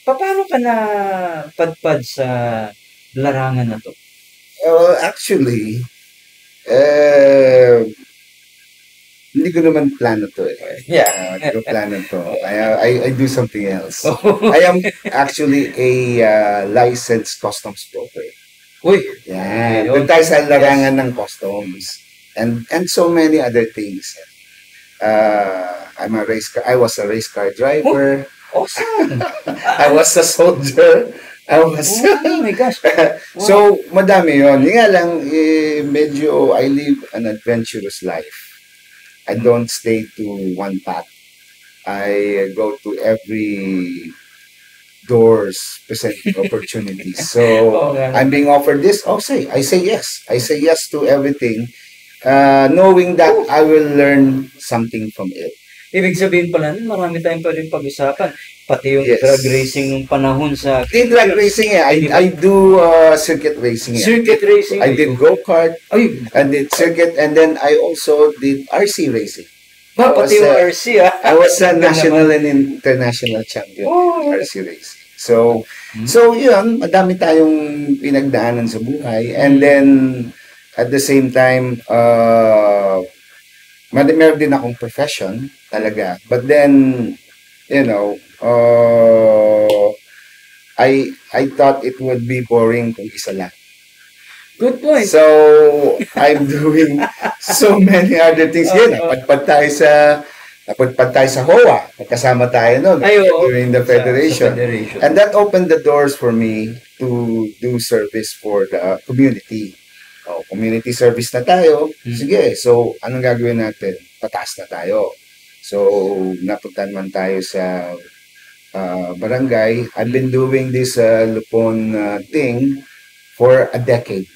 Paano ka na padpad sa larangan na 'to? Actually, eh, hindi ko naman plano to eh. Yeah. Hindi ko plano to. I do something else. I am actually a licensed customs broker. Uy, Yan. yun. Doon tayo sa larangan ng customs. And so many other things. I was a race car driver. Awesome. I was a soldier. Oh my gosh. So, madami yun. Yung nga lang, medyo I live an adventurous life. I don't stay to one path. I go to every doors presenting opportunities. So, Okay. I'm being offered this. I say yes. I say yes to everything, knowing that I will learn something from it. Ibig sabihin pala, marami tayong pwedeng pag-usapan. Pati yung Yes. drag racing nung panahon sa... Did drag racing eh. I do circuit racing eh. Circuit racing. I did go-kart, Ay, I did circuit, and then I also did RC racing. ba, I was, pati yung RC I was a Ganda national naman. and international champion Oh. RC racing. So yun, madami tayong pinagdaanan sa buhay. And then, at the same time, meron din akong profession talaga. But then, you know, I thought it would be boring kung isa lang. Good point. So, I'm doing so many other things. Yan, napadpad tayo sa HOA. Nagkasama tayo noon Ay, oo. during the Sa federation. federation. And that opened the doors for me to do service for the community. Community service na tayo. Sige, so anong gagawin natin? Pataas na tayo. So, napunta naman tayo sa barangay. I've been doing this Lupon thing for a decade.